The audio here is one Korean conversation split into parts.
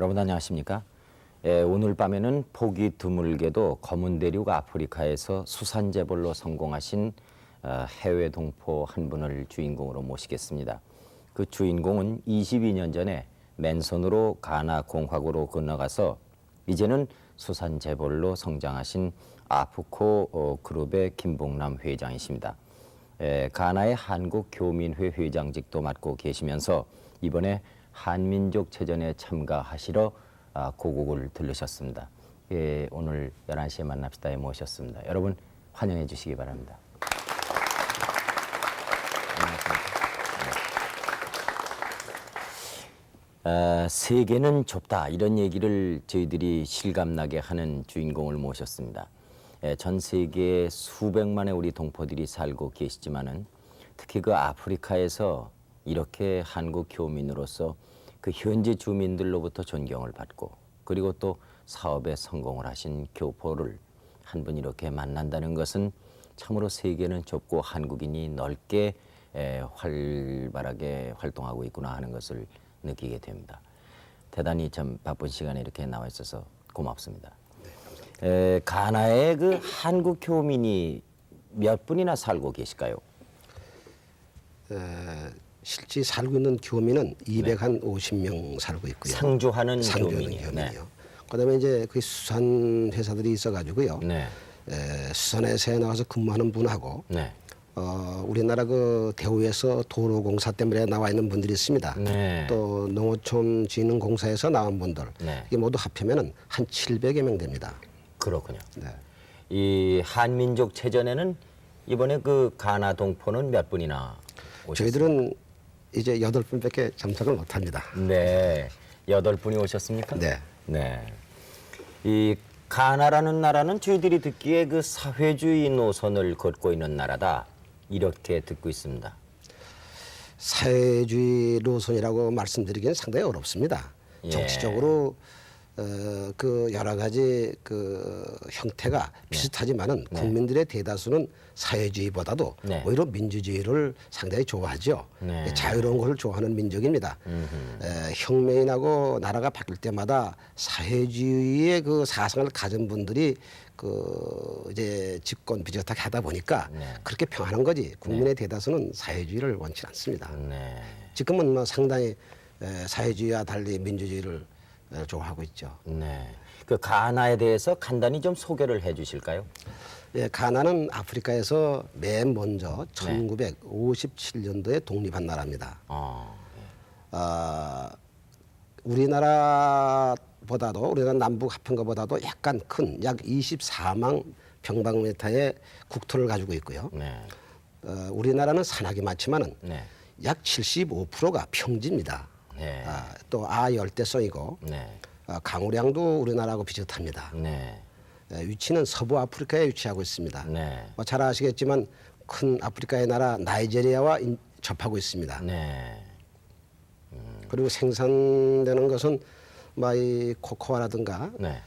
여러분 안녕하십니까? 오늘 밤에는 보기 드물게도 검은 대륙 아프리카에서 수산재벌로 성공하신 해외 동포 한 분을 주인공으로 모시겠습니다. 그 주인공은 22년 전에 맨손으로 가나 공화국으로 건너가서 이제는 수산재벌로 성장하신 아프코 그룹의 김봉남 회장이십니다. 가나의 한국교민회 회장직도 맡고 계시면서 이번에 한민족 체전에 참가하시러 고국을 들르셨습니다. 오늘 11시에 만납시다에 모셨습니다. 여러분 환영해 주시기 바랍니다. 세계는 좁다 이런 얘기를 저희들이 실감나게 하는 주인공을 모셨습니다. 전 세계에 수백만의 우리 동포들이 살고 계시지만은 특히 그 아프리카에서 이렇게 한국 교민으로서 그 현지 주민들로부터 존경을 받고 그리고 또 사업에 성공을 하신 교포를 한 분 이렇게 만난다는 것은 참으로 세계는 좁고 한국인이 넓게 활발하게 활동하고 있구나 하는 것을 느끼게 됩니다. 대단히 참 바쁜 시간에 이렇게 나와 있어서 고맙습니다. 네, 가나에 그 한국 교민이 몇 분이나 살고 계실까요? 실제 살고 있는 교민은 250명 살고 있고요. 상주하는 교민이요. 네. 그다음에 이제 그 수산 회사들이 있어가지고요. 네. 수산회사에 나와서 근무하는 분하고 네. 우리나라 그 대우에서 도로공사 때문에 나와 있는 분들이 있습니다. 네. 또 농어촌진흥공사에서 나온 분들 네. 이게 모두 합하면은 한 700여 명 됩니다. 그렇군요. 네. 이 한민족 체전에는 이번에 그 가나 동포는 몇 분이나 오셨습니까? 저희들은 이제 8분밖에 참석을 못합니다. 네, 8분이 오셨습니까? 네. 네. 이 가나라는 나라는 저희들이 듣기에 그 사회주의 노선을 걷고 있는 나라다 이렇게 듣고 있습니다. 사회주의 노선이라고 말씀드리기는 상당히 어렵습니다. 예. 정치적으로 그 여러 가지 그 형태가 비슷하지만은 국민들의 대다수는 사회주의보다도 네. 오히려 민주주의를 상당히 좋아하죠. 네. 자유로운 것을 좋아하는 민족입니다. 혁명이 나고 나라가 바뀔 때마다 사회주의의 그 사상을 가진 분들이 그 이제 집권 비슷하게 하다 보니까 네. 그렇게 평하는 거지. 국민의 대다수는 사회주의를 원치 않습니다. 네. 지금은 뭐 상당히 사회주의와 달리 민주주의를 좋아하고 있죠. 네. 그 가나에 대해서 간단히 좀 소개를 해 주실까요? 예, 가나는 아프리카에서 맨 먼저 1957년도에 독립한 나라입니다. 우리나라 남북 합한 것보다도 약간 큰 약 24만 평방미터의 국토를 가지고 있고요. 네. 우리나라는 산악이 많지만은 네. 약 75%가 평지입니다. 네. 또 아열대성이고 네. 강우량도 우리나라하고 비슷합니다. 네. 위치는 서부 아프리카에 위치하고 있습니다. 네. 잘 아시겠지만 큰 아프리카의 나라 나이지리아와 접하고 있습니다. 네. 그리고 생산되는 것은 이 코코아라든가 네.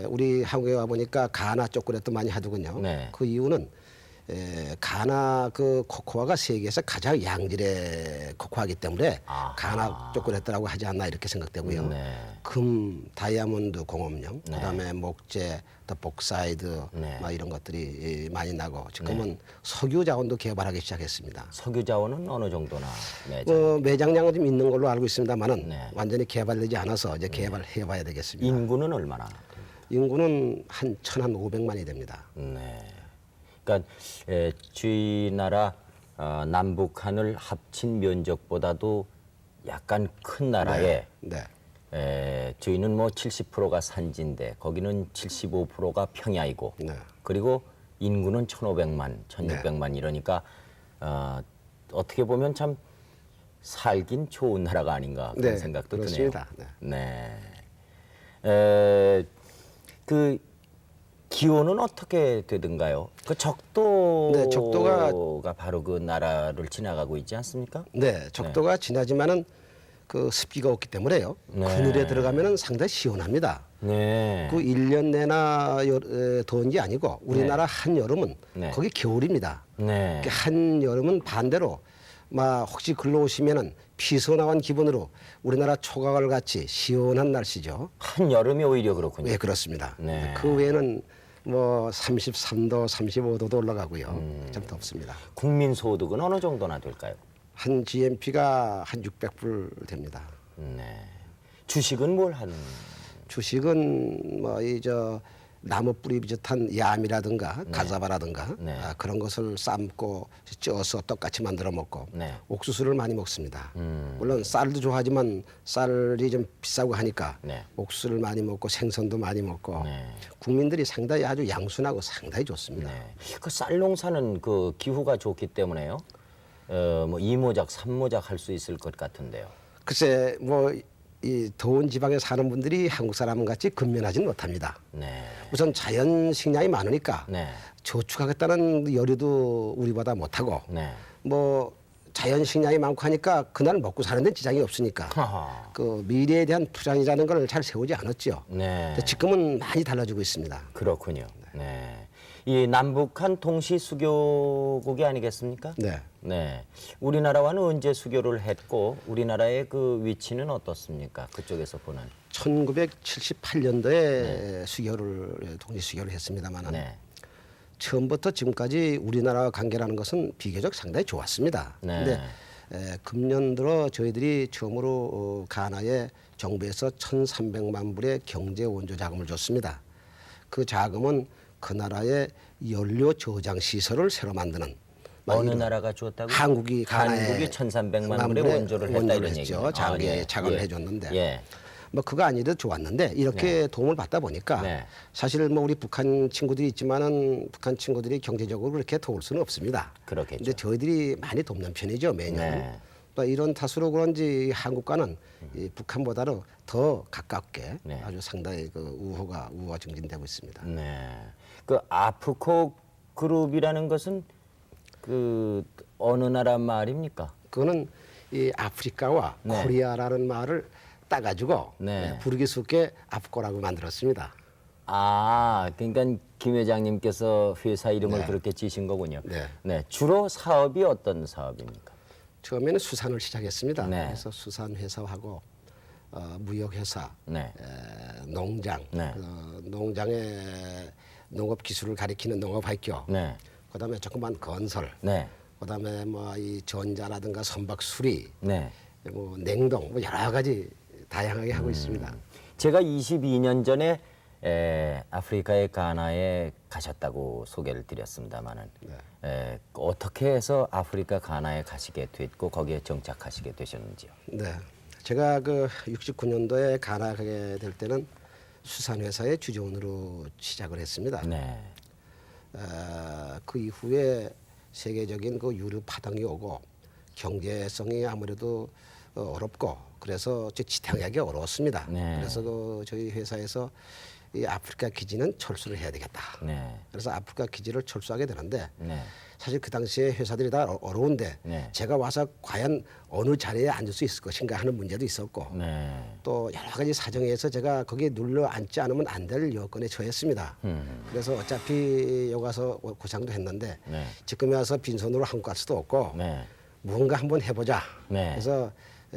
우리 한국에 와 보니까 가나 초콜릿도 많이 하더군요. 네. 그 이유는 가나 그 코코아가 세계에서 가장 양질의 코코아이기 때문에 아하. 가나 초콜릿이라고 하지 않나 이렇게 생각되고요. 네. 금, 다이아몬드 공업용, 네. 그다음에 목재, 또 복사이드 네. 이런 것들이 많이 나고 지금은 석유 자원도 개발하기 시작했습니다. 석유 자원은 어느 정도나 매장량은 좀 있는 걸로 알고 있습니다만은 네. 완전히 개발되지 않아서 이제 개발해봐야 되겠습니다. 인구는 얼마나? 인구는 한 1,500만이 됩니다. 네. 그러니까 저희 나라 남북한을 합친 면적보다도 약간 큰 나라에 네. 저희는 뭐 70%가 산지인데 거기는 75%가 평야이고 네. 그리고 인구는 1,500만, 1,600만 이러니까 어떻게 보면 참 살긴 좋은 나라가 아닌가 그런 네, 생각도 그렇습니다. 드네요. 네. 그 기온은 어떻게 되던가요? 그 적도가 바로 그 나라를 지나가고 있지 않습니까? 네, 적도가 지나지만은 그 습기가 없기 때문에요. 네. 그늘에 들어가면은 상당히 시원합니다. 네. 그 1년 내나 더운 게 아니고 우리나라 한여름은 네. 거기 겨울입니다. 네. 한여름은 반대로 혹시 글로 오시면은 피서 나온 기분으로 우리나라 초가을 같이 시원한 날씨죠. 한 여름이 오히려 그렇군요. 네, 그렇습니다. 네. 그 외에는 뭐 33도, 35도도 올라가고요. 좀 덥습니다. 국민 소득은 어느 정도나 될까요? 한 GNP가 한 600불 됩니다. 네. 주식은 뭘 하는? 주식은 뭐 이 저 나무 뿌리 비슷한 야미라든가 가자바라든가 네. 그런 것을 삶고 쪄서 떡같이 만들어 먹고 네. 옥수수를 많이 먹습니다. 물론 쌀도 좋아하지만 쌀이 좀 비싸고 하니까 네. 옥수수를 많이 먹고 생선도 많이 먹고 네. 국민들이 상당히 아주 양순하고 상당히 좋습니다. 네. 그 쌀 농사는 그 기후가 좋기 때문에요. 뭐 2모작, 3모작 할 수 있을 것 같은데요. 글쎄 뭐 이 더운 지방에 사는 분들이 한국 사람 같이 근면하지는 못합니다. 네. 우선 자연 식량이 많으니까 네. 저축하겠다는 여류도 우리보다 못하고 네. 뭐 자연 식량이 많고 하니까 그날 먹고 사는 데 지장이 없으니까 하하. 그 미래에 대한 투자이라는 걸 잘 세우지 않았죠. 네. 근데 지금은 많이 달라지고 있습니다. 그렇군요. 네. 이 남북한 동시 수교국이 아니겠습니까? 네. 네. 우리나라와는 언제 수교를 했고 우리나라의 그 위치는 어떻습니까? 그쪽에서 보는. 1978년도에 수교를 동시 수교를 했습니다만 네. 처음부터 지금까지 우리나라와 관계라는 것은 비교적 상당히 좋았습니다. 네. 근데 금년 들어 저희들이 처음으로 가나에 정부에서 1,300만 불의 경제 원조 자금을 줬습니다. 그 자금은 그 나라의 연료 저장 시설을 새로 만드는 어느 나라가 주었다고? 한국이 가나에 한국이 1,300만 불의 원조를 했다 이런 얘기죠. 자금에 자금을 해줬는데 예. 뭐 그거 아니래도 좋았는데 이렇게 도움을 받다 보니까 네. 사실 뭐 우리 북한 친구들이 있지만은 북한 친구들이 경제적으로 그렇게 도울 수는 없습니다. 그렇겠죠. 근데 저희들이 많이 돕는 편이죠 매년. 네. 또 이런 탓으로 그런지 한국과는 이 북한보다는 더 가깝게 네. 아주 상당히 그 우호가 증진되고 있습니다. 네. 그 아프코 그룹이라는 것은 그 어느 나라 말입니까? 그거는 이 아프리카와 네. 코리아라는 말을 따가지고 네. 부르기 쉽게 아프코라고 만들었습니다. 아, 그러니까 김 회장님께서 회사 이름을 네. 그렇게 지신 거군요. 네. 네. 주로 사업이 어떤 사업입니까? 처음에는 수산을 시작했습니다. 네. 그래서 수산 회사하고 무역회사, 네. 농장, 네. 농장의 농업 기술을 가리키는 농업학교, 네. 그다음에 조그만 건설, 네. 그다음에 뭐 이 전자라든가 선박 수리, 네. 뭐 냉동, 뭐 여러 가지 다양하게 하고 있습니다. 제가 22년 전에 아프리카의 가나에 가셨다고 소개를 드렸습니다만은 어떻게 해서 아프리카 가나에 가시게 됐고 거기에 정착하시게 되셨는지요? 네, 제가 그 69년도에 가나 가게 될 때는 수산회사의 주재원으로 시작을 했습니다. 네. 그 이후에 세계적인 그 유류 파동이 오고 경제성이 아무래도 어렵고 그래서 지탱하기 어려웠습니다. 네. 그래서 그 저희 회사에서 이 아프리카 기지는 철수를 해야 되겠다. 네. 그래서 아프리카 기지를 철수하게 되는데 네. 사실 그 당시에 회사들이 다 어려운데 네. 제가 와서 과연 어느 자리에 앉을 수 있을 것인가 하는 문제도 있었고 네. 또 여러 가지 사정에서 제가 거기에 눌러 앉지 않으면 안 될 여건에 처했습니다. 그래서 어차피 여기 와서 고생도 했는데 네. 지금에 와서 빈손으로 한국 갈 수도 없고 네. 무언가 한번 해보자. 네. 그래서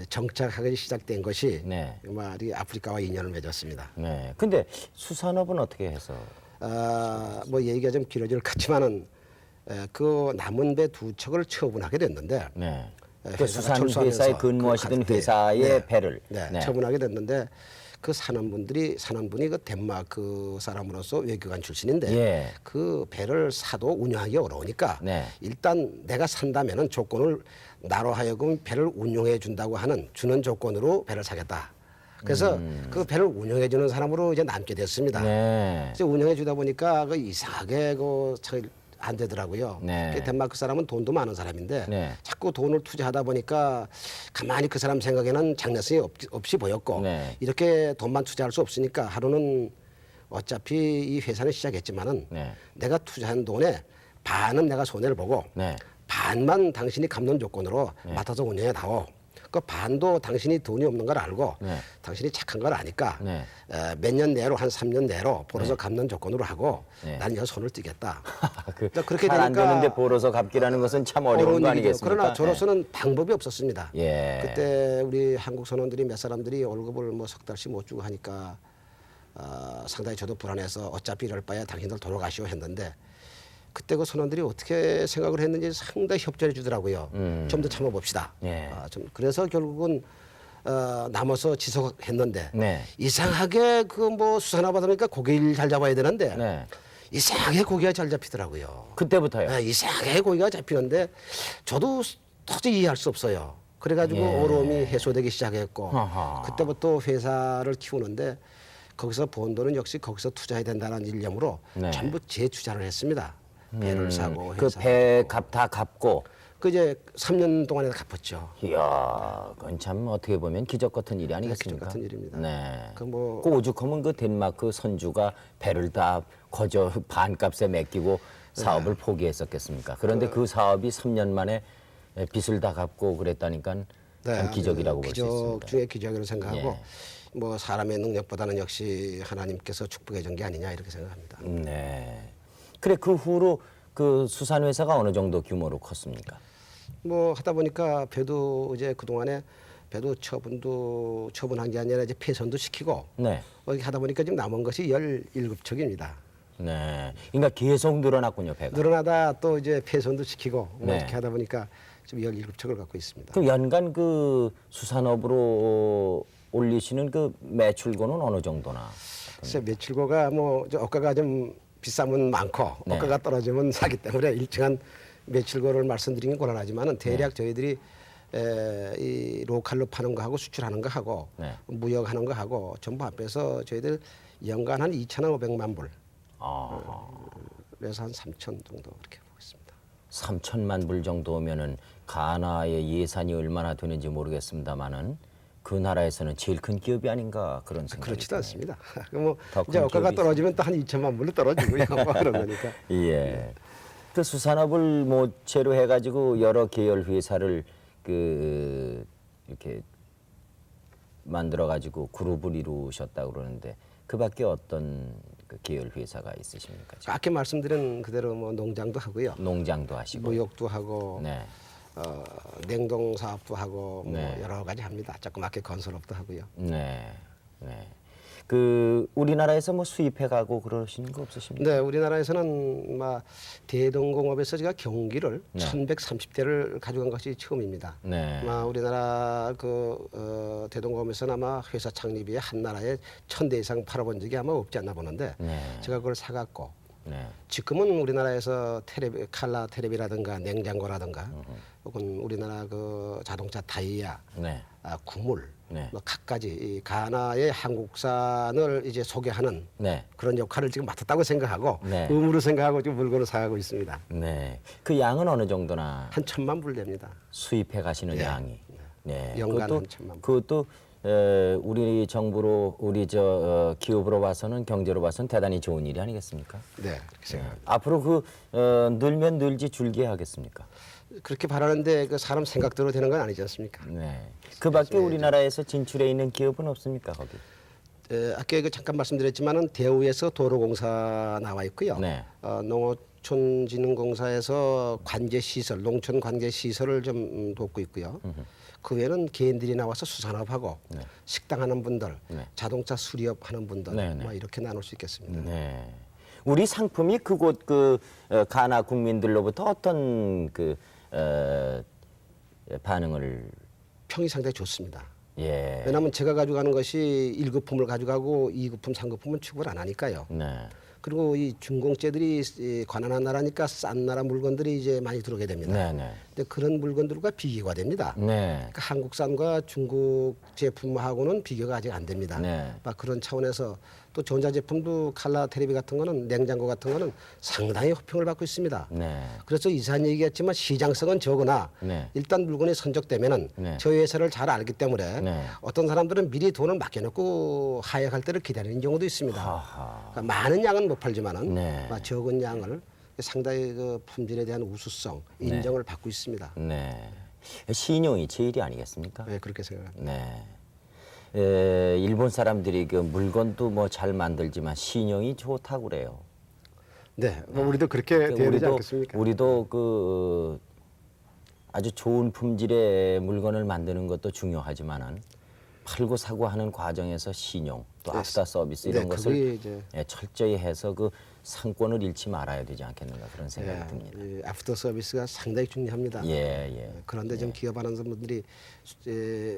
정착하기 시작된 것이 네. 말이 아프리카와 인연을 맺었습니다. 네. 근데 수산업은 어떻게 해서? 뭐 얘기가 좀 길어질 것 같지만은 그 남은 배 두 척을 처분하게 됐는데 네. 그 회사가 수산 철수하면서 회사에 근무하시던 그 회사의 배를 처분하게 됐는데 그 산원분이 그 덴마크 사람으로서 외교관 출신인데 예. 그 배를 사도 운영하기 어려우니까 네. 일단 내가 산다면은 조건을 나로 하여금 배를 운영해 준다고 주는 조건으로 배를 사겠다. 그래서 그 배를 운영해 주는 사람으로 이제 남게 됐습니다. 네. 이제 운영해 주다 보니까 그 이상하게 안 되더라고요. 네. 그 덴마크 사람은 돈도 많은 사람인데 네. 자꾸 돈을 투자하다 보니까 가만히 그 사람 생각에는 장래성이 없이 보였고 네. 이렇게 돈만 투자할 수 없으니까 하루는 어차피 이 회사는 시작했지만은 네. 내가 투자한 돈에 반은 내가 손해를 보고 네. 반만 당신이 갚는 조건으로 맡아서 운영해 나오. 그 반도 당신이 돈이 없는 걸 알고 네. 당신이 착한 걸 아니까 네. 몇 년 내로 한 3년 내로 벌어서 갚는 조건으로 하고 네. 난 여기서 손을 떼겠다. 그렇게 잘안 되는데 보러서 갚기라는 것은 참 어려운 거 일이죠. 아니겠습니까? 그러나 저로서는 방법이 없었습니다. 예. 그때 우리 한국 선원들이 몇 사람들이 월급을 뭐 석 달씩 못 주고 하니까 상당히 저도 불안해서 어차피 이럴 바에 당신들 돌아가시오 했는데 그때 그 선원들이 어떻게 생각을 했는지 상당히 협조해 주더라고요. 좀 더 참아봅시다. 예. 좀 그래서 결국은 남아서 지속했는데 네. 이상하게 그 뭐 수사나 받으니까 고기를 잘 잡아야 되는데 네. 이상하게 고기가 잘 잡히더라고요. 그때부터요. 네, 이상하게 고기가 잡히는데 저도 도저히 이해할 수 없어요. 그래가지고 예. 어려움이 해소되기 시작했고 아하. 그때부터 회사를 키우는데 거기서 번 돈은 역시 거기서 투자해야 된다는 일념으로 네. 전부 재투자를 했습니다. 배를 사고 그 회사 배 값 다 갚고. 그 이제 3년 동안에 갚았죠. 이야, 그건 참 어떻게 보면 기적 같은 일이 아니겠습니까? 기적 같은 일입니다. 네. 그 뭐- 그 오죽하면 그 덴마크 선주가 배를 다 거저 반값에 맡기고 사업을 포기했었겠습니까? 그런데 그 사업이 3년 만에 빚을 다 갚고 그랬다니까 참 기적이라고 볼 수 기적 있습니다. 중에 기적이라고 생각하고 예. 뭐 사람의 능력보다는 역시 하나님께서 축복해 준 게 아니냐 이렇게 생각합니다. 네. 그래 그 후로 그 수산 회사가 어느 정도 규모로 컸습니까? 뭐 하다 보니까 배도 이제 그 동안에 배도 처분한 게 아니라 이제 폐선도 시키고 네. 이렇게 하다 보니까 지금 남은 것이 17척입니다. 네. 그러니까 계속 늘어났군요, 배가. 늘어나다 또 이제 폐선도 시키고 뭐 네. 이렇게 하다 보니까 지금 17척을 갖고 있습니다. 그럼 연간 그 수산업으로 올리시는 그 매출고는 어느 정도나? 글쎄 매출고가 뭐저 억가가 좀 비싸면 많고 네. 억가가 떨어지면 사기 때문에 일정한 매출고를 말씀드리긴 곤란하지만은 대략 저희들이 이 로컬로 파는 거 하고 수출하는 거 하고 네. 무역하는 거 하고 전부 합해서 저희들 연간 한 2,500만 불 아, 그래서 한 3천 정도 그렇게 보고 있습니다. 3천만 불 정도면은 가나의 예산이 얼마나 되는지 모르겠습니다만은 그 나라에서는 제일 큰 기업이 아닌가 그런 생각이 그렇지도 드네요. 않습니다. 뭐 더 이제 큰 억가가 기업이 떨어지면 또 한 2천만 불로 떨어지고요. 뭐 그런 거니까. 예. 그 수산업을 모체로 해가지고 여러 계열 회사를 그 이렇게 만들어가지고 그룹을 이루셨다 그러는데 그밖에 어떤 그 계열 회사가 있으십니까? 지금? 아까 말씀드린 그대로 뭐 농장도 하고요. 농장도 하시고. 무역도 하고 네. 냉동 사업도 하고 뭐 네. 여러 가지 합니다. 조그맣게 건설업도 하고요. 네. 네. 그 우리나라에서 뭐 수입해 가고 그러시는 거 없으십니까? 네, 우리나라에서는 막 대동공업에서 제가 경기를 네. 1,130대를 가져간 것이 처음입니다. 네. 아마 우리나라 대동공업에서는 아마 회사 창립 이에 한 나라에 1,000대 이상 팔아본 적이 아마 없지 않나 보는데 네. 제가 그걸 사갖고 네. 지금은 우리나라에서 칼라 테레비라든가 냉장고라든가 혹은 우리나라 그 자동차 타이야, 네. 구물, 네. 뭐 갖가지 이 가나의 한국산을 이제 소개하는 네. 그런 역할을 지금 맡았다고 생각하고 네. 의무로 생각하고 지금 물건을 사가고 있습니다. 네. 그 양은 어느 정도나 한 1,000만 불 됩니다. 수입해 가시는 예. 양이. 네. 연간 그것도 한 1,000만 그것도 우리 정부로 우리 기업으로 봐서는 경제로 봐서는 대단히 좋은 일이 아니겠습니까? 네, 그렇게 생각합니다. 앞으로 그 늘면 늘지 줄게 하겠습니까? 그렇게 바라는데 그 사람 생각대로 되는 건 아니지 않습니까? 네. 그밖에 우리나라에서 진출해 있는 기업은 없습니까 거기? 아까 그 잠깐 말씀드렸지만은 대우에서 도로공사 나와 있고요. 네. 농어촌진흥공사에서 관제시설, 농촌 관제시설을 좀 돕고 있고요. 그 외에는 개인들이 나와서 수산업하고 식당 하는 분들, 네. 자동차 수리업 하는 분들, 네, 네. 뭐 이렇게 나눌 수 있겠습니다. 네. 우리 상품이 그곳 가나 국민들로부터 어떤 반응을 평이 상당히 좋습니다. 예. 왜냐하면 제가 가져가는 것이 1급품을 가져가고 2급품, 3급품은 취급을 안 하니까요. 네. 그리고 이 중공죄들이 이 가난한 나라니까 싼 나라 물건들이 이제 많이 들어오게 됩니다. 네, 네. 근데 그런 물건들과 비교가 됩니다. 네. 그러니까 한국산과 중국 제품하고는 비교가 아직 안 됩니다. 네. 막 그런 차원에서 또 전자제품도 칼라 테레비 같은 거는 냉장고 같은 거는 상당히 호평을 받고 있습니다. 네. 그래서 이사님 얘기했지만 시장성은 적으나 네. 일단 물건이 선적되면은 네. 저희 회사를 잘 알기 때문에 네. 어떤 사람들은 미리 돈을 맡겨놓고 하역할 때를 기다리는 경우도 있습니다. 하하. 그러니까 많은 양은 못 팔지만은 네. 적은 양을 상당히 그 품질에 대한 우수성 인정을 받고 있습니다. 네. 신용이 제일이 아니겠습니까? 네, 그렇게 생각합니다. 네. 일본 사람들이 그 물건도 뭐 잘 만들지만 신용이 좋다고 그래요. 네, 뭐 우리도 그렇게 돼야 되지 않겠습니까? 우리도 아주 좋은 품질의 물건을 만드는 것도 중요하지만은 팔고 사고 하는 과정에서 신용 또 네, 아프터 서비스 네, 이런 그게 것을 이제 철저히 해서 그 상권을 잃지 말아야 되지 않겠는가 그런 생각이 예, 듭니다. 이 애프터 서비스가 상당히 중요합니다. 예. 그런데 좀 기업하는 분들이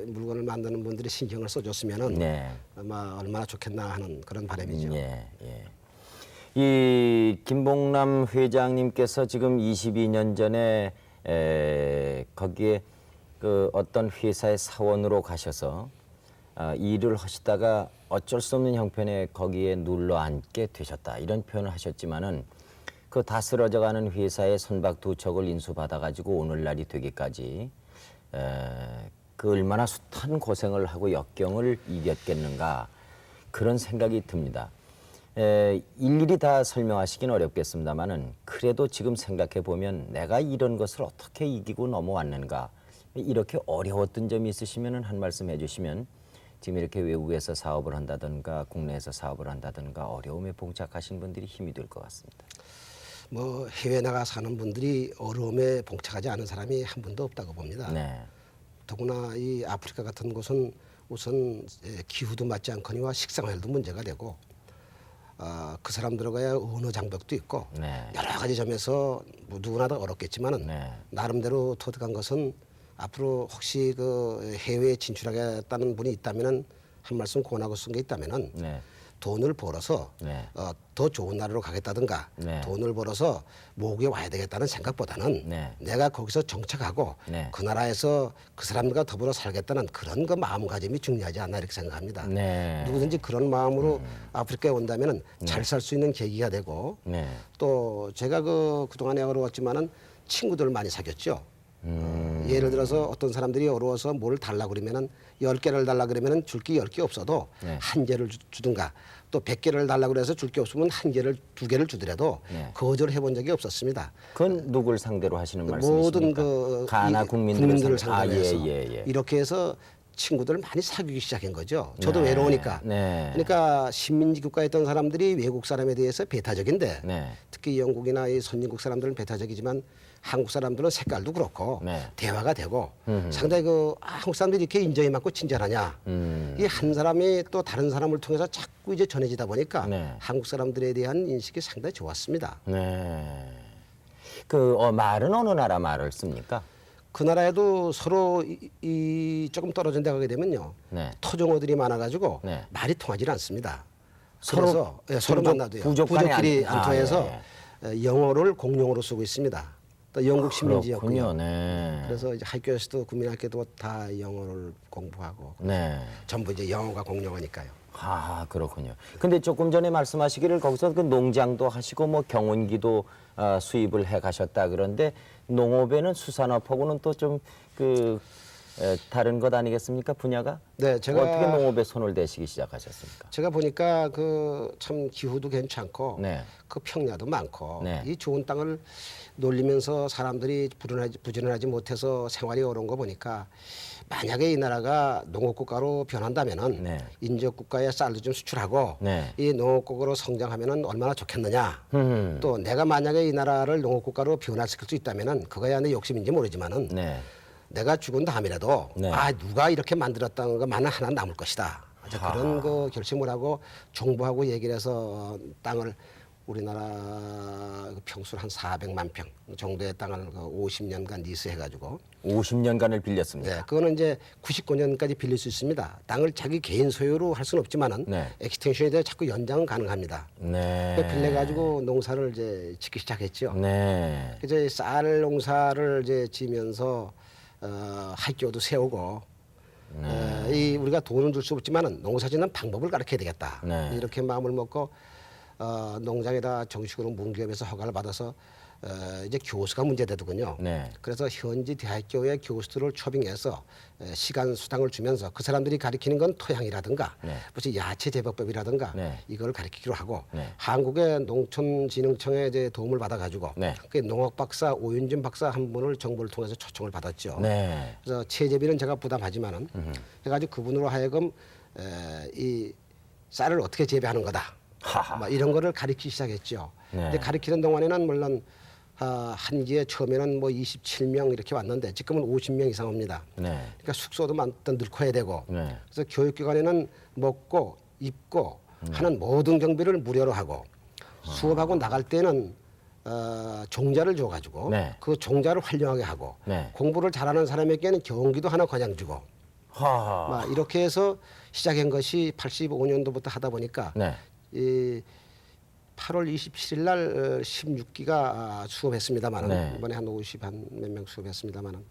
물건을 만드는 분들이 신경을 써줬으면은 네. 아마 얼마나 좋겠나 하는 그런 바람이죠. 예. 이 김봉남 회장님께서 지금 22년 전에 거기에 그 어떤 회사의 사원으로 가셔서 일을 하시다가 어쩔 수 없는 형편에 거기에 눌러 앉게 되셨다 이런 표현을 하셨지만은 그 다 쓰러져가는 회사의 선박 두 척을 인수받아 가지고 오늘날이 되기까지 그 얼마나 숱한 고생을 하고 역경을 이겼겠는가 그런 생각이 듭니다. 일일이 다 설명하시긴 어렵겠습니다만은 그래도 지금 생각해 보면 내가 이런 것을 어떻게 이기고 넘어왔는가 이렇게 어려웠던 점이 있으시면 한 말씀 해주시면 지금 이렇게 외국에서 사업을 한다든가 국내에서 사업을 한다든가 어려움에 봉착하신 분들이 힘이 될 것 같습니다. 뭐 해외 나가 사는 분들이 어려움에 봉착하지 않은 사람이 한 분도 없다고 봅니다. 네. 더구나 이 아프리카 같은 곳은 우선 기후도 맞지 않거니와 식생활도 문제가 되고 그 사람들과의 언어 장벽도 있고 네. 여러 가지 점에서 뭐 누구나 다 어렵겠지만은 네. 나름대로 터득한 것은 앞으로 혹시 그 해외에 진출하겠다는 분이 있다면은 한 말씀 권하고 쓴 게 있다면은 네. 돈을 벌어서 네. 더 좋은 나라로 가겠다든가 네. 돈을 벌어서 모국에 와야 되겠다는 생각보다는 네. 내가 거기서 정착하고 네. 그 나라에서 그 사람들과 더불어 살겠다는 그런 그 마음가짐이 중요하지 않나 이렇게 생각합니다. 네. 누구든지 그런 마음으로 아프리카에 온다면은 잘 살 수 있는 계기가 되고 네. 또 제가 그동안에 어려웠지만은 친구들을 많이 사귀었죠. 예를 들어서 어떤 사람들이 어려워서 뭘 달라 그러면은 10개를 달라 그러면은 줄 게 10개 없어도 네. 한 개를 주든가 또 100개를 달라 그래서 줄 게 없으면 한 개를 두 개를 주더라도 네. 거절을 해본 적이 없었습니다. 그건 누굴 상대로 하시는 말씀이십니까? 모든 그 가나 국민들을 상대로 해서 예. 이렇게 해서 친구들을 많이 사귀기 시작한 거죠. 저도 네. 외로우니까. 네. 그러니까 식민지 국가에 있던 사람들이 외국 사람에 대해서 배타적인데 네. 특히 영국이나 이 선진국 사람들은 배타적이지만 한국 사람들은 색깔도 그렇고 네. 대화가 되고 상당히 한국 사람들이 이렇게 인정이 많고 친절하냐. 이 한 사람이 또 다른 사람을 통해서 자꾸 이제 전해지다 보니까 네. 한국 사람들에 대한 인식이 상당히 좋았습니다. 네. 말은 어느 나라 말을 씁니까? 그 나라에도 서로 조금 떨어진 데 가게 되면요. 네. 토종어들이 많아가지고 네. 말이 통하지 않습니다. 서로 그래서 서로 만나도요. 부족간에 부족끼리 안- 안 통해서 예. 영어를 공용어로 쓰고 있습니다. 또 영국 식민지였고요. 그렇군요. 네. 그래서 이제 학교에서도 국민학교도 다 영어를 공부하고 네. 전부 이제 영어가 공용어니까요. 그렇군요. 근데 조금 전에 말씀하시기를 거기서 그 농장도 하시고 뭐 경운기도 수입을 해 가셨다 그런데 농업에는 수산업하고는 또 좀 다른 것 아니겠습니까? 분야가? 네, 제가 어떻게 농업에 손을 대시기 시작하셨습니까? 제가 보니까 참 기후도 괜찮고 네. 그 평야도 많고 네. 이 좋은 땅을 놀리면서 사람들이 부지런하지 못해서 생활이 어려운 거 보니까 만약에 이 나라가 농업국가로 변한다면은 네. 인접국가에 쌀도 좀 수출하고 네. 이 농업국가로 성장하면은 얼마나 좋겠느냐. 또 내가 만약에 이 나라를 농업국가로 변화시킬 수 있다면은 그거야 내 욕심인지 모르지만은 네. 내가 죽은 다음이라도 네. 누가 이렇게 만들었다는 것만은 하나 남을 것이다. 이제 그런 그 결심을 하고 정부하고 얘기를 해서 땅을 우리나라 그 평수를 한 400만 평 정도의 땅을 50년간 리스해가지고 50년간을 빌렸습니다. 네, 그거는 이제 99년까지 빌릴 수 있습니다. 땅을 자기 개인 소유로 할 수는 없지만은 네. 엑스텐션에 대해 자꾸 연장은 가능합니다. 네. 빌려가지고 농사를 이제 짓기 시작했죠. 네. 이제 쌀 농사를 이제 지면서 학교도 세우고 우리가 돈은 줄 수 없지만은 농사짓는 방법을 가르쳐야 되겠다. 네. 이렇게 마음을 먹고 농장에다 정식으로 문기업에서 허가를 받아서 이제 교수가 문제되더군요. 네. 그래서 현지 대학교의 교수들을 초빙해서 시간 수당을 주면서 그 사람들이 가리키는 건 토양이라든가 네. 무슨 야채 재배법이라든가 네. 이걸 가리키기로 하고 네. 한국의 농촌진흥청의 이제 도움을 받아가지고 네. 그 농학 박사 오윤진 박사 한 분을 정부를 통해서 초청을 받았죠. 네. 그래서 체재비는 제가 부담하지만은 해가지고 그분으로 하여금 이 쌀을 어떻게 재배하는 거다. 하하. 뭐 이런 거를 가르치기 시작했죠. 네. 근데 가르치는 동안에는 물론 한 기에 처음에는 뭐 27명 이렇게 왔는데 지금은 50명 이상 옵니다. 네. 그러니까 숙소도 늘고 해야 되고 네. 그래서 교육기관에는 먹고 입고 하는 모든 경비를 무료로 하고 수업하고 나갈 때는 종자를 줘가지고 네. 그 종자를 활용하게 하고 네. 공부를 잘하는 사람에게는 경기도 하나 그냥 주고 하하. 막 이렇게 해서 시작한 것이 85년도부터 하다 보니까 네. 이 8월 27일 날 16기가 수업했습니다만은 네. 이번에 한 50 한 몇 명 수업했습니다만은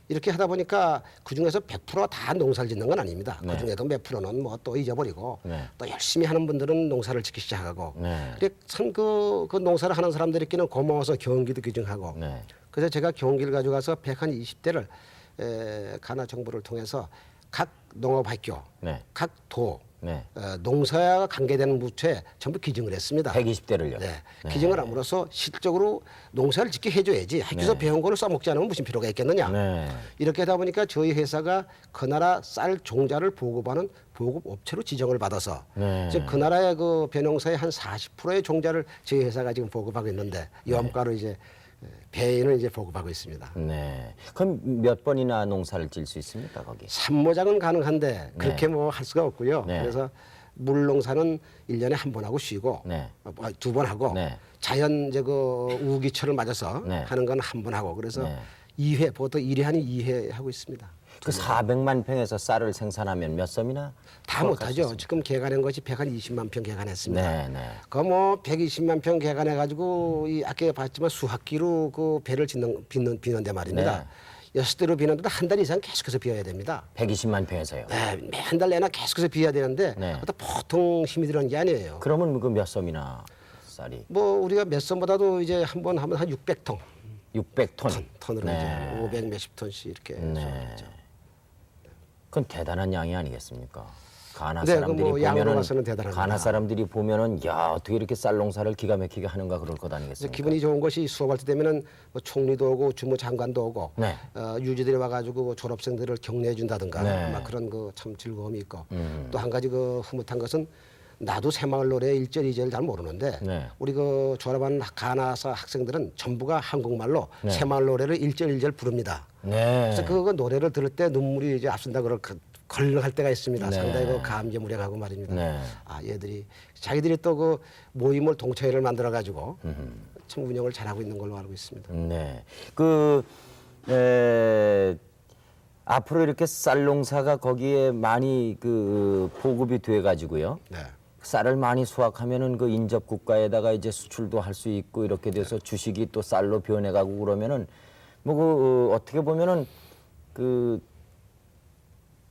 이렇게 하다 보니까 그 중에서 100%다 농사를 짓는 건 아닙니다. 네. 그 중에도 몇 프로는 뭐 또 잊어버리고 네. 또 열심히 하는 분들은 농사를 짓기 시작하고 네. 근데 참그 농사를 하는 사람들끼리는 고마워서 경기도 규정하고 네. 그래서 제가 경기를 가져가서 120대를 가나 정부를 통해서 각 농업학교, 네. 각 도, 네. 농사와 관계되는 부처에 전부 기증을 했습니다. 120대를요. 네. 기증을 함으로써 실적으로 농사를 짓게 해줘야지 학교에서 네. 배운 거를 써먹지 않으면 무슨 필요가 있겠느냐. 네. 이렇게 하다 보니까 저희 회사가 그 나라 쌀 종자를 보급하는 보급 업체로 지정을 받아서 네. 즉 그 나라의 그 벼농사의 한 40%의 종자를 저희 회사가 지금 보급하고 있는데 염가로 이제 배인을 이제 보급하고 있습니다. 네. 그럼 몇 번이나 농사를 질 수 있습니까, 거기? 산모작은 가능한데 그렇게 뭐 할 수가 없고요. 네. 그래서 물농사는 1년에 한 번 하고 쉬고 네. 2번 하고 네. 자연 이제 그 우기철을 맞아서 네. 하는 건 한 번 하고 그래서 네. 2회 보통 1회 아닌 2회 하고 있습니다. 그 400만 평에서 쌀을 생산하면 몇 섬이나? 다 못하죠. 지금 개간한 것이 120만 평 개간했습니다. 네, 네. 그 뭐 120만 평 개간해 가지고 이 아까 봤지만 수학기로 그 배를 비는데 말입니다. 네. 6대로 비는데도 한 달 이상 계속해서 비워야 됩니다. 120만 평에서요. 네, 매한 달 내나 계속해서 비워야 되는데 네. 그것도 보통 힘이 드는 게 아니에요. 그러면 그 몇 섬이나 쌀이? 뭐 우리가 몇 선보다도 이제 한 번 하면 한 600톤 600톤. 톤으로 네. 이제 500 몇십 톤씩 이렇게 소화하죠. 그건 대단한 양이 아니겠습니까? 가나 네, 사람들이 그 뭐 양으로 보면은 봐서는 대단합니다. 가나 사람들이 보면은 야 어떻게 이렇게 쌀 농사를 기가 막히게 하는가 그럴 것 그래서 아니겠습니까? 기분이 좋은 것이 수업할 때 되면은 뭐 총리도 오고 주무장관도 오고 네. 유지들이 와가지고 졸업생들을 격려해 준다든가 네. 막 그런 그 참 즐거움이 있고 또 한 가지 그 흐뭇한 것은 나도 새마을 노래 1절 2절 잘 모르는데 네. 우리 그 졸업한 가나사 학생들은 전부가 한국말로 네. 새마을 노래를 1절 1절 부릅니다. 네. 그래서 그 노래를 들을 때 눈물이 이제 앞선다 그럴 걸렁할 때가 있습니다. 네. 상당히 그 감개무량하고 말입니다. 네. 아 얘들이 자기들이 또 그 모임을 동체회를 만들어 가지고 참 운영을 잘하고 있는 걸로 알고 있습니다. 네. 앞으로 이렇게 쌀 농사가 거기에 많이 그 보급이 돼 가지고요. 네. 쌀을 많이 수확하면은 그 인접 국가에다가 이제 수출도 할 수 있고 이렇게 돼서 주식이 또 쌀로 변해가고 그러면은 뭐 그 어떻게 보면은 그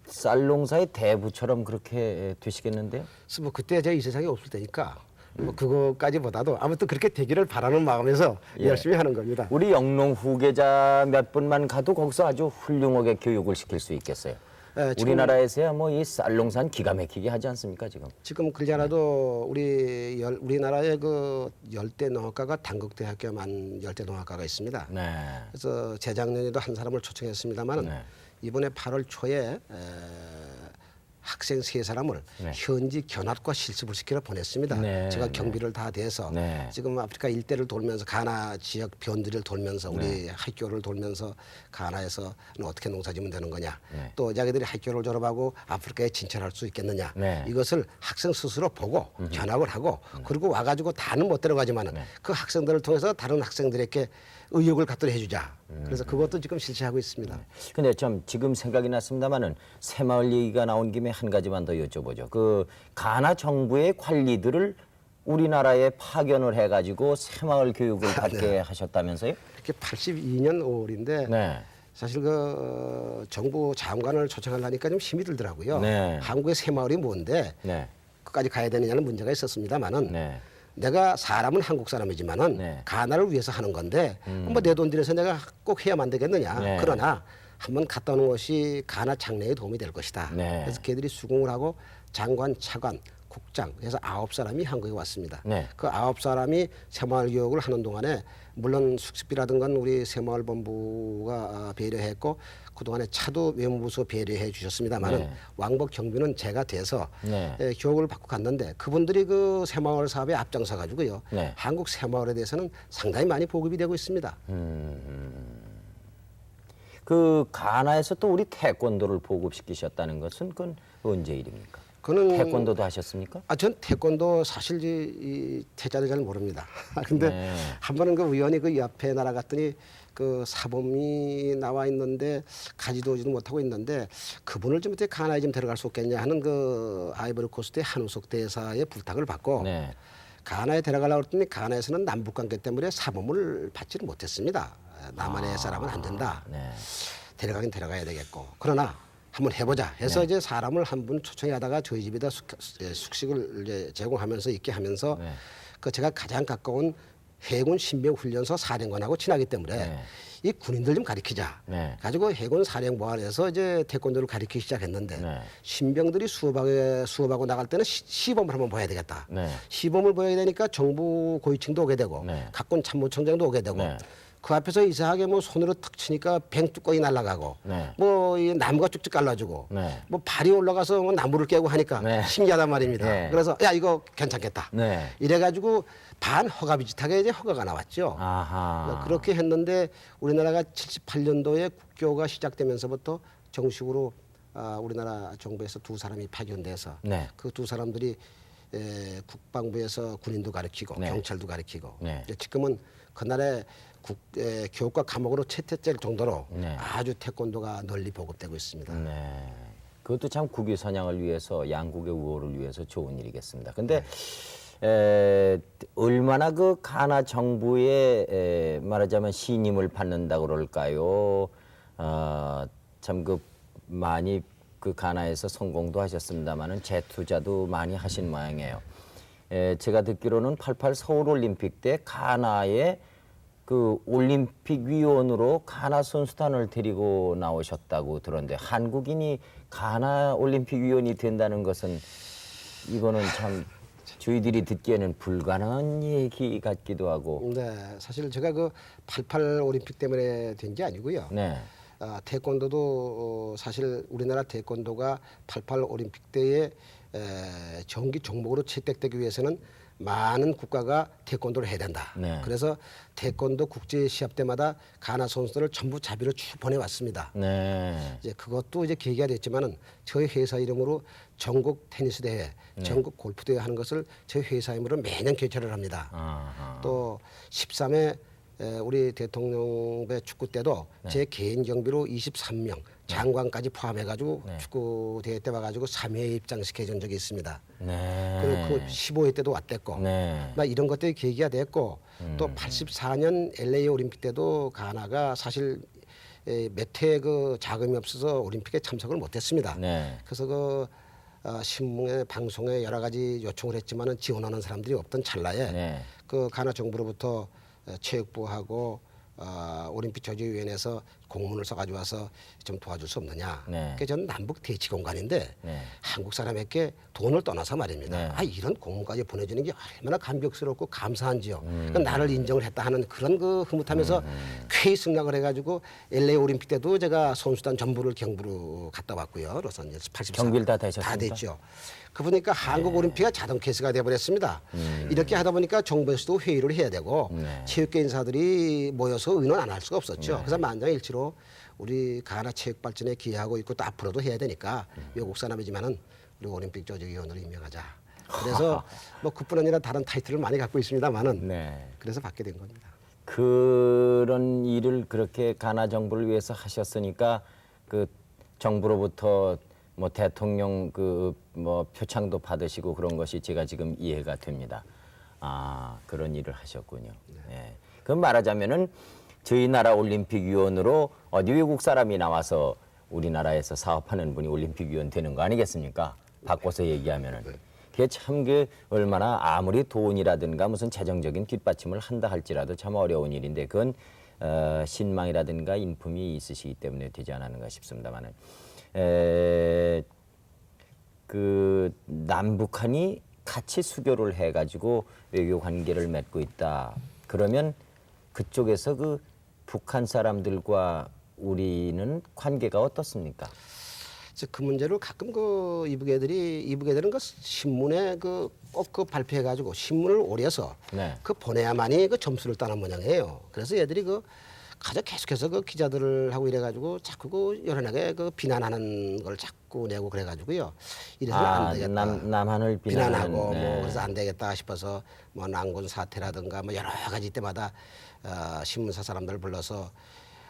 쌀 농사의 대부처럼 그렇게 되시겠는데요? 그래서 뭐 그때 제가 이 세상에 없을 테니까 뭐 그거까지보다도 아무튼 그렇게 되기를 바라는 마음에서 예. 열심히 하는 겁니다. 우리 영농 후계자 몇 분만 가도 거기서 아주 훌륭하게 교육을 시킬 수 있겠어요. 예, 지금- 우리나라에서야 뭐 이 쌀 농사는 기가 막히게 하지 않습니까 지금? 지금 그러잖아도 우리나라의 그 열대 농학과가 단국대학교만 열대 농학과가 있습니다. 네. 그래서 재작년에도 한 사람을 초청했습니다만은 네. 이번에 8월 초에 학생 3사람을 네. 현지 견학과 실습을 시키러 보냈습니다. 네, 제가 네. 경비를 다 대서 네. 지금 아프리카 일대를 돌면서 가나 지역 변두리를 돌면서 우리 학교를 돌면서 가나에서는 어떻게 농사지면 되는 거냐. 네. 또 자기들이 학교를 졸업하고 아프리카에 진출할 수 있겠느냐. 네. 이것을 학생 스스로 보고 견학을 하고 그리고 와가지고 다는 못 데려가지만은 그 학생들을 통해서 다른 학생들에게 의욕을 갖도록 해주자. 그래서 그것도 지금 실시하고 있습니다. 근데 좀 지금 생각이 났습니다마는 새마을 얘기가 나온 김에 한 가지만 더 여쭤보죠. 그 가나 정부의 관리들을 우리나라에 파견을 해가지고 새마을 교육을 받게 하셨다면서요? 이렇게 82년 5월인데 네. 사실 정부 장관을 초청하려니까 좀 힘이 들더라고요. 네. 한국의 새마을이 뭔데 네. 끝까지 가야 되느냐는 문제가 있었습니다만은 네. 내가 사람은 한국 사람이지만은 네. 가나를 위해서 하는 건데 뭐 내 돈 들여서 내가 꼭 해야만 되겠느냐. 네. 그러나 한번 갔다 오는 것이 가나 장래에 도움이 될 것이다. 네. 그래서 걔들이 수긍을 하고 장관, 차관, 국장 해서 9사람이 한국에 왔습니다. 네. 그 9사람이 새마을 교육을 하는 동안에 물론 숙식비라든 건 우리 새마을본부가 배려했고 그동안에 차도 외무부서 배려해 주셨습니다만은 네. 왕복 경비는 제가 돼서 네. 교육을 받고 갔는데 그분들이 그 새마을 사업에 앞장서 가지고요. 네. 한국 새마을에 대해서는 상당히 많이 보급이 되고 있습니다. 그 가나에서 또 우리 태권도를 보급시키셨다는 것은 그건 언제 일입니까? 그는 태권도도 하셨습니까? 전 태권도 사실 이 태자를 잘 모릅니다. 근데 네. 한 번은 그 우연히 그 옆에 날아갔더니 그 사범이 나와 있는데 가지도 오지도 못하고 있는데 그분을 좀 어떻게 가나에 좀 데려갈 수 없겠냐 하는 그 아이보리 코스트의 한우석 대사의 부탁을 받고 네. 가나에 데려가려고 했더니 가나에서는 남북 관계 때문에 사범을 받지를 못했습니다. 남한의 사람은 안 된다. 네. 데려가긴 데려가야 되겠고 그러나 한번 해보자 해서 네. 이제 사람을 한 분 초청하다가 저희 집에다 숙식을 이제 제공하면서 있게 하면서 네. 그 제가 가장 가까운 해군 신병훈련소 사령관하고 친하기 때문에 네. 이 군인들 좀 가리키자. 네. 가지고 해군 사령부안에서 이제 태권도를 가리키기 시작했는데 네. 신병들이 수업하고 나갈 때는 시범을 한번 보여야 되겠다. 네. 시범을 보여야 되니까 정부 고위층도 오게 되고 네. 각군 참모총장도 오게 되고 네. 그 앞에서 이상하게 뭐 손으로 탁 치니까 뱅뚜껑이 날아가고 네. 뭐 이 나무가 쭉쭉 갈라지고 네. 뭐 발이 올라가서 뭐 나무를 깨고 하니까 네. 신기하단 말입니다. 네. 그래서 야 이거 괜찮겠다. 네. 이래가지고 반허가 비슷하게 이제 허가가 나왔죠. 아하. 그렇게 했는데 우리나라가 78년도에 국교가 시작되면서부터 정식으로 우리나라 정부에서 2사람이 파견돼서 네. 그 2사람들이 국방부에서 군인도 가르치고 네. 경찰도 가르치고 네. 이제 지금은 그날에 교육과 과목으로 채택될 정도로 네. 아주 태권도가 널리 보급되고 있습니다. 네. 그것도 참 국위 선양을 위해서 양국의 우호를 위해서 좋은 일이겠습니다. 근데 얼마나 그 가나 정부의 말하자면 신임을 받는다 그럴까요? 참 그 많이 그 가나에서 성공도 하셨습니다만은 재투자도 많이 하신 모양이에요. 제가 듣기로는 88 서울 올림픽 때 가나에 그 올림픽 위원으로 가나 선수단을 데리고 나오셨다고 들었는데 한국인이 가나 올림픽 위원이 된다는 것은 이거는 참 저희들이 듣기에는 불가능한 얘기 같기도 하고. 네, 사실 제가 그 88 올림픽 때문에 된 게 아니고요. 네. 태권도도 사실 우리나라 태권도가 88 올림픽 때에 정기 종목으로 채택되기 위해서는 많은 국가가 태권도를 해야 된다. 네. 그래서 태권도 국제 시합 때마다 가나 선수들을 전부 자비로 쭉 보내왔습니다. 네. 이제 그것도 이제 계기가 됐지만은 저희 회사 이름으로 전국 테니스 대회, 전국 골프 대회 하는 것을 저희 회사 이름으로 매년 개최를 합니다. 아하. 또 13회 우리 대통령배 축구 때도 제 개인 경비로 23명 장관까지 포함해가지고 축구 대회 때 와가지고 3회 입장시켜 준 적이 있습니다. 네. 그리고 그 15회 때도 왔댔고, 네. 막 이런 것들이 계기가 됐고, 또 84년 LA 올림픽 때도 가나가 사실 몇 해 그 자금이 없어서 올림픽에 참석을 못했습니다. 네. 그래서 그 신문에 방송에 여러 가지 요청을 했지만은 지원하는 사람들이 없던 찰나에 네. 그 가나 정부로부터 체육부하고 올림픽 조직위원회에서 공문을 써가지고 와서 좀 도와줄 수 없느냐. 네. 그게 저는 남북 대치 공간인데 네. 한국 사람에게 돈을 떠나서 말입니다. 네. 이런 공문까지 보내주는 게 얼마나 감격스럽고 감사한지요. 그러니까 나를 인정을 했다 하는 그런 그 흐뭇하면서 쾌히 승낙을 해가지고 LA 올림픽 때도 제가 선수단 전부를 경부로 갔다 왔고요. 로스앤젤레스 84. 경비를 다 되셨습니까? 다 됐죠. 그 보니까 한국 올림픽이 자동 케이스가 돼버렸습니다. 이렇게 하다 보니까 정부에서도 회의를 해야 되고 체육계 인사들이 모여서 의논 안 할 수가 없었죠. 그래서 만장일치로 우리 가나 체육 발전에 기여하고 있고 또 앞으로도 해야 되니까 외국 사람이지만은 우리 올림픽 조직위원으로 임명하자. 그래서 뭐 그뿐 아니라 다른 타이틀을 많이 갖고 있습니다만은 네. 그래서 받게 된 겁니다. 그런 일을 그렇게 가나 정부를 위해서 하셨으니까 그 정부로부터 뭐 대통령 그 뭐 표창도 받으시고 그런 것이 제가 지금 이해가 됩니다. 아, 그런 일을 하셨군요. 네. 그럼 말하자면은 저희 나라 올림픽 위원으로 어디 외국 사람이 나와서 우리나라에서 사업하는 분이 올림픽 위원 되는 거 아니겠습니까? 바꿔서 얘기하면은. 그게 참 그 얼마나 아무리 돈이라든가 무슨 재정적인 뒷받침을 한다 할지라도 참 어려운 일인데 그건 신망이라든가 인품이 있으시기 때문에 되지 않았는가 싶습니다만은 그 남북한이 같이 수교를 해가지고 외교 관계를 맺고 있다. 그러면 그쪽에서 그 북한 사람들과 우리는 관계가 어떻습니까? 그 문제를 가끔 그 이북애들은 그 신문에 그 꼭 그 발표해가지고 신문을 오려서 네. 그 보내야만이 그 점수를 따는 모양이에요. 그래서 얘들이 그 가져 계속해서 그 기자들을 하고 이래가지고 자꾸 그 여론에게 그 비난하는 걸 자꾸 내고 그래가지고요. 이래서는 안 되겠다. 남한을 비난하는, 비난하고 네. 뭐 그래서 안 되겠다 싶어서 뭐 난군 사태라든가 뭐 여러 가지 때마다 신문사 사람들 불러서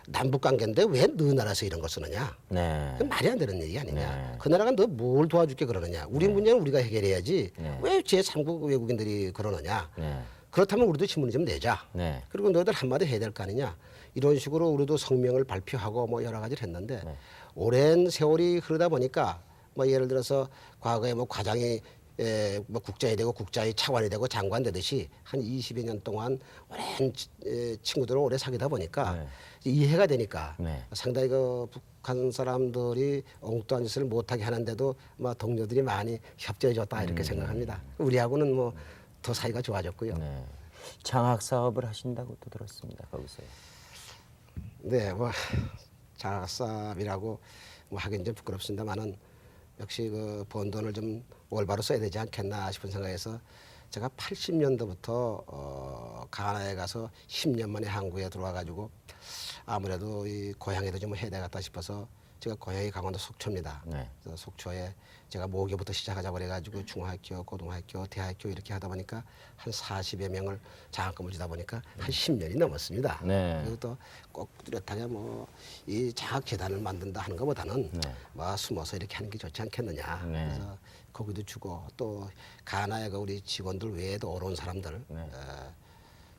남북 관계인데 왜 너 나라에서 이런 걸 쓰느냐? 네. 그 말이 안 되는 얘기 아니냐? 네. 그 나라가 너 뭘 도와줄게 그러느냐? 우리 문제는 우리가 해결해야지. 네. 왜 제3국 외국인들이 그러느냐? 네. 그렇다면 우리도 신문을 좀 내자. 네. 그리고 너희들 한마디 해야 될 거 아니냐? 이런 식으로 우리도 성명을 발표하고 뭐 여러 가지를 했는데 오랜 세월이 흐르다 보니까 뭐 예를 들어서 과거에 뭐 과장이 뭐 국장이 되고 국장이 차관이 되고 장관 되듯이 한 20여 년 동안 오랜 친구들을 오래 사귀다 보니까 네. 이해가 되니까 네. 상당히 그 북한 사람들이 엉뚱한 짓을 못하게 하는데도 뭐 동료들이 많이 협조해줬다 이렇게 생각합니다. 우리하고는 뭐 더 사이가 좋아졌고요. 네. 장학 사업을 하신다고 또 들었습니다. 거기서요. 네, 뭐 장학사업이라고 뭐 하긴 좀 부끄럽습니다만은 역시 그 번 돈을 좀 올바로 써야 되지 않겠나 싶은 생각에서 제가 80년도부터 가나에 가서 10년 만에 한국에 들어와 가지고 아무래도 이 고향에도 좀 해야 되겠다 싶어서 제가 고향이 강원도 속초입니다. 네. 그래서 속초에 제가 모교부터 시작하자고 그래가지고 중학교, 고등학교, 대학교 이렇게 하다 보니까 한 40여 명을 장학금을 주다 보니까 한 10년이 넘었습니다. 네. 그리고 또 꼭 뚜렷하게 뭐 이 장학 재단을 만든다 하는 것보다는 네. 뭐 숨어서 이렇게 하는 게 좋지 않겠느냐. 네. 그래서 거기도 주고 또 가나에 그 우리 직원들 외에도 어려운 사람들 네.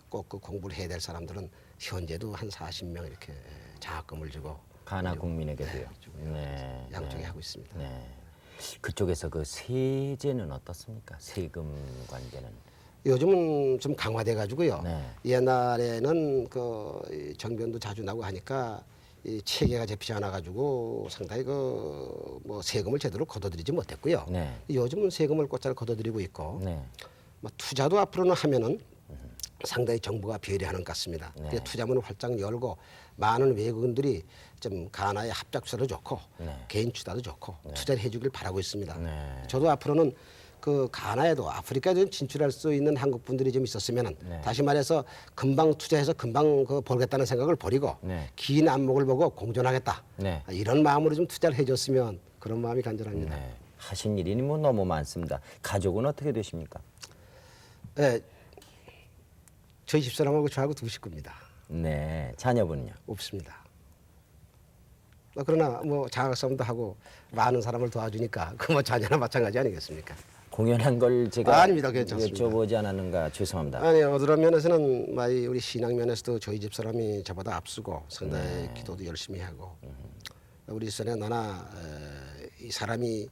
꼭 그 공부를 해야 될 사람들은 현재도 한 40명 이렇게 장학금을 주고 가나 국민에게도요. 네. 양쪽에 네. 하고 있습니다. 네. 그쪽에서 그 세제는 어떻습니까? 세금 관계는. 요즘은 좀 강화돼 가지고요. 네. 옛날에는 이 정변도 자주 나고 하니까 이 체계가 잡히지 않아 가지고 상당히 그 뭐 세금을 제대로 걷어들이지 못했고요. 네. 요즘은 세금을 곧잘 걷어들이고 있고 네. 뭐 투자도 앞으로는 하면은 상당히 정부가 배려하는 것 같습니다. 네. 그래서 투자문을 활짝 열고 많은 외국인들이 좀 가나의 합작 투자도 좋고 네. 개인 투자도 좋고 투자를 해주길 바라고 있습니다. 네. 저도 앞으로는 그 가나에도 아프리카에 좀 진출할 수 있는 한국 분들이 좀 있었으면은 네. 다시 말해서 금방 투자해서 금방 그 벌겠다는 생각을 버리고 네. 긴 안목을 보고 공존하겠다. 네. 이런 마음으로 좀 투자를 해줬으면 그런 마음이 간절합니다. 네. 하신 일이 뭐 너무 많습니다. 가족은 어떻게 되십니까? 네, 저희 집사람하고 저하고 두 식구입니다. 네. 자녀분은요? 없습니다. 그러나 뭐 장학사업도 하고 많은 사람을 도와주니까 그 뭐 자녀나 마찬가지 아니겠습니까? 공연한 걸 제가 아닙니다. 괜찮습니다. 여쭤보지 않았는가 죄송합니다. 아니요, 어떤 면에서는 많이 우리 신앙 면에서도 저희 집 사람이 저보다 앞서고 상당히 기도도 열심히 하고 우리 집사람이 나나 이 사람이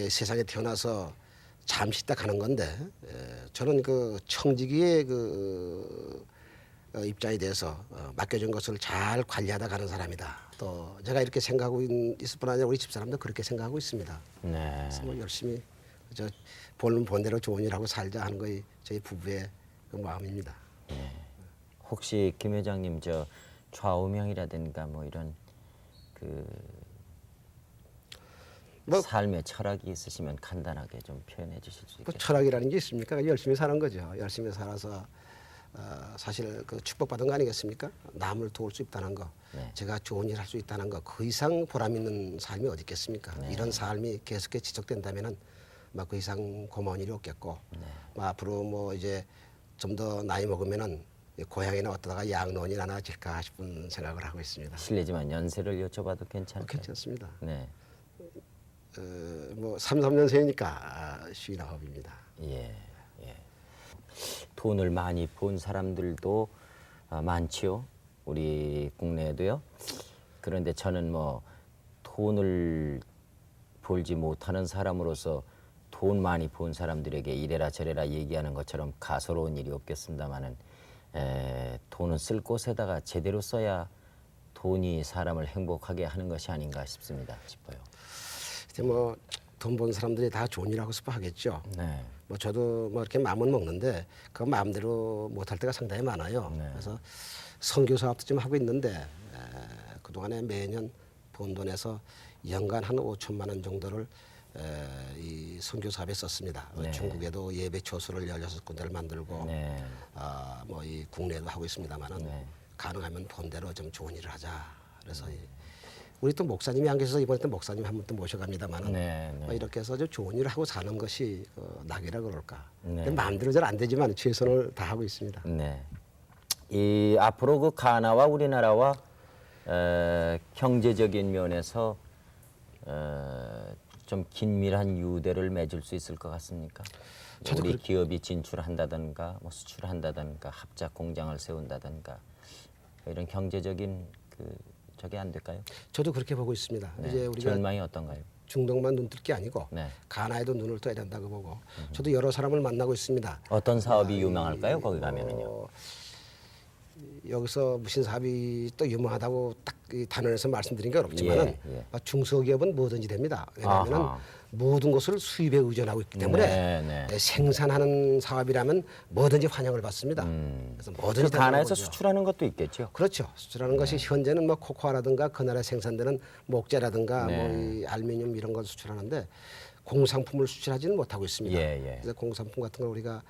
세상에 태어나서 잠시 딱 하는 건데 저는 그 청지기의 그 입장에 대해서 맡겨준 것을 잘 관리하다 가는 사람이다. 또 제가 이렇게 생각하고 있을 뿐 아니라 우리 집사람도 그렇게 생각하고 있습니다. 네. 그래서 뭐 열심히 저 보는 본대로 좋은 일하고 살자 하는 것이 저희 부부의 그 마음입니다. 혹시 김 회장님 저 좌우명이라든가 뭐 이런 그 뭐- 삶의 철학이 있으시면 간단하게 좀 표현해 주실 수 뭐 있겠어요? 철학이라는 게 있습니까? 열심히 사는 거죠. 열심히 살아서 사실 그 축복받은 거 아니겠습니까? 남을 도울 수 있다는 거, 네. 제가 좋은 일 할 수 있다는 거, 그 이상 보람 있는 삶이 어디 있겠습니까? 네. 이런 삶이 계속해 지속된다면은 그 이상 고마운 일이 없겠고, 앞으로 뭐 이제 좀 더 나이 먹으면은 고향이나 어떠다가 양로원이 하나 질까 싶은 생각을 하고 있습니다. 실례지만 연세를 여쭤봐도 괜찮을까요? 괜찮습니다. 네. 뭐 33년생이니까 59입니다. 예. 예. 돈을 많이 번 사람들도 많지요. 우리 국내에도요. 그런데 저는 뭐 돈을 벌지 못하는 사람으로서 돈 많이 번 사람들에게 이래라 저래라 얘기하는 것처럼 가소로운 일이 없겠습니다만은 돈은 쓸 곳에다가 제대로 써야 돈이 사람을 행복하게 하는 것이 아닌가 싶어요. 이제 뭐 돈 번 사람들이 다 좋은 일 하고 싶어 하겠죠. 네. 뭐 저도 뭐 이렇게 마음은 먹는데 그 마음대로 못할 때가 상당히 많아요. 네. 그래서 선교 사업도 좀 하고 있는데 그 동안에 매년 번 돈에서 연간 한 5천만 원 정도를 이 선교 사업에 썼습니다. 네. 중국에도 예배 초소를 16군데를 만들고 네. 뭐 이 국내도 하고 있습니다만은 네. 가능하면 본대로 좀 좋은 일을 하자. 그래서 우리 또 목사님이 안 계셔서 이번에 또 목사님 한 분 또 모셔갑니다만은 네, 네. 뭐 이렇게 해서 좀 좋은 일을 하고 사는 것이 낙이라 그럴까. 네. 마음대로 잘 안 되지만 최선을 다하고 있습니다. 네. 이 앞으로 그 가나와 우리나라와 경제적인 면에서 좀 긴밀한 유대를 맺을 수 있을 것 같습니까? 저도 우리 기업이 진출한다든가 뭐 수출한다든가 합작 공장을 세운다든가 이런 경제적인 저게 안 될까요? 저도 그렇게 보고 있습니다. 네. 이제 우리가 전망이 어떤가요? 중동만 눈 뜰 게 아니고 네. 가나에도 눈을 떠야 된다고 보고 저도 여러 사람을 만나고 있습니다. 어떤 사업이 유명할까요? 거기 가면은요. 여기서 무슨 사업이 또 유명하다고 딱 이 단언해서 말씀드린 게 어렵지만은 예. 중소기업은 뭐든지 됩니다. 왜냐하면 아하. 모든 것을 수입에 의존하고 있기 때문에 네, 생산하는 사업이라면 뭐든지 환영을 받습니다. 그래서 뭐든지 된다고 가나에서 보죠. 수출하는 것도 있겠죠. 그렇죠. 수출하는 것이 현재는 뭐 코코아라든가 그 나라에 생산되는 목재라든가 네. 뭐 이 알루미늄 이런 걸 수출하는데 공산품을 수출하지는 못하고 있습니다. 예, 예. 그래서 공산품 같은 걸 우리가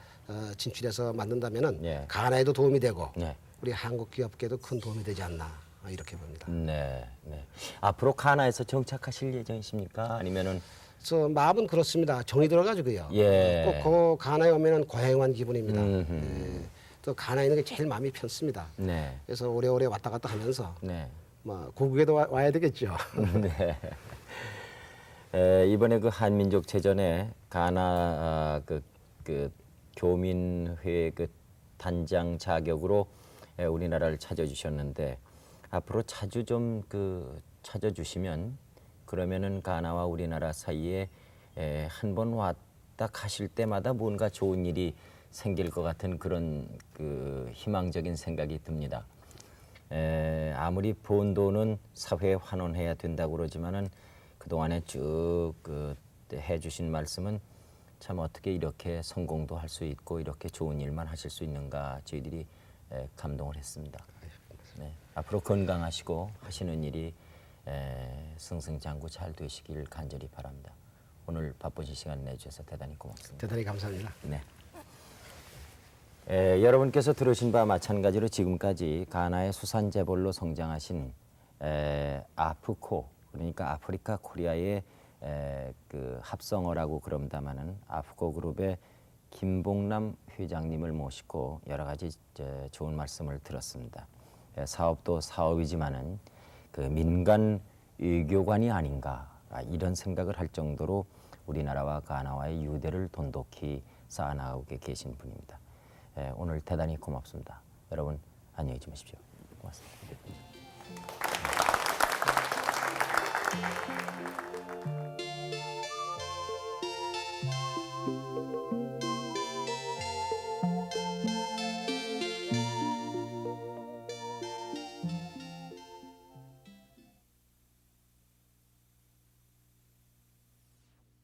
진출해서 만든다면은 예. 가나에도 도움이 되고 네. 우리 한국 기업계도 큰 도움이 되지 않나 이렇게 봅니다. 네, 네. 앞으로 가나에서 정착하실 예정이십니까? 아니면은 그래서 마음은 그렇습니다. 정이 들어가지고요. 예. 꼭 가나에 오면은 고향에 온 기분입니다. 또 가나에 있는 게 제일 마음이 편습니다. 네, 그래서 오래오래 왔다 갔다 하면서 네, 뭐 고국에도 와야 되겠죠. 네. 이번에 그 한민족 체전에 가나 그 교민회 그 단장 자격으로 우리나라를 찾아주셨는데 앞으로 자주 좀 찾아주시면 그러면은 가나와 우리나라 사이에 한 번 왔다 가실 때마다 뭔가 좋은 일이 생길 것 같은 그런 희망적인 생각이 듭니다. 아무리 번 돈은 사회에 환원해야 된다고 그러지만은 그동안에 쭉 해주신 말씀은 참 어떻게 이렇게 성공도 할 수 있고 이렇게 좋은 일만 하실 수 있는가 저희들이 감동을 했습니다. 네, 앞으로 건강하시고 하시는 일이 승승장구 잘 되시길 간절히 바랍니다. 오늘 바쁘신 시간 내주셔서 대단히 고맙습니다. 대단히 감사합니다. 네. 여러분께서 들으신 바와 마찬가지로 지금까지 가나의 수산재벌로 성장하신 아프코 그러니까 아프리카 코리아의 그 합성어라고 그럽니다마는 아프코 그룹의 김봉남 회장님을 모시고 여러 가지 좋은 말씀을 들었습니다. 사업도 사업이지만은 그 민간 외교관이 아닌가 이런 생각을 할 정도로 우리나라와 가나와의 유대를 돈독히 쌓아나가고 계신 분입니다. 오늘 대단히 고맙습니다. 여러분 안녕히 주무십시오. 고맙습니다.